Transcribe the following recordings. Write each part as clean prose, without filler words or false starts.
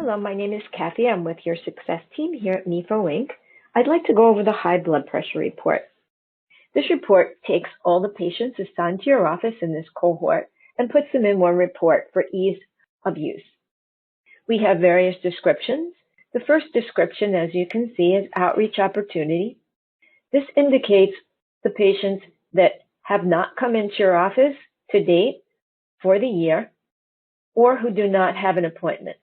Hello, my name is Kathy. I'm with your success team here at MIFOinc. I'd like to go over the high blood pressure report. This report takes all the patients assigned to your office in this cohort and puts them in one report for ease of use. We have various descriptions. The first description, as you can see, is outreach opportunity. This indicates the patients that have not come into your office to date for the year or who do not have an appointment.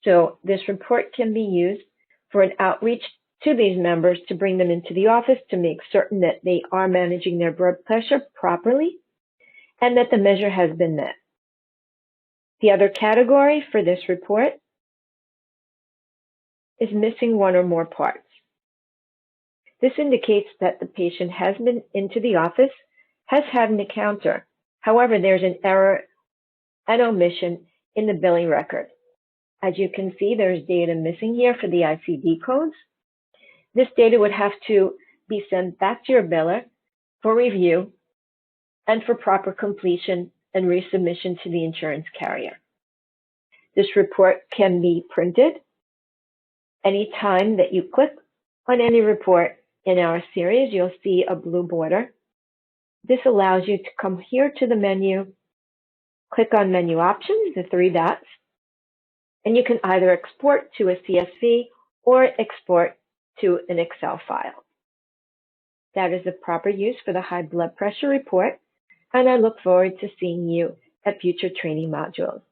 So this report can be used for an outreach to these members to bring them into the office to make certain that they are managing their blood pressure properly and that the measure has been met. The other category for this report is missing one or more parts. This indicates that the patient has been into the office, has had an encounter. However, there's an error and omission in the billing record. As you can see, there's data missing here for the ICD codes. This data would have to be sent back to your biller for review and for proper completion and resubmission to the insurance carrier. This report can be printed anytime that you click on any report in our series. You'll see a blue border. This allows you to come here to the menu, click on menu options, the three dots, and you can either export to a CSV or export to an Excel file. That is the proper use for the high blood pressure report, and I look forward to seeing you at future training modules.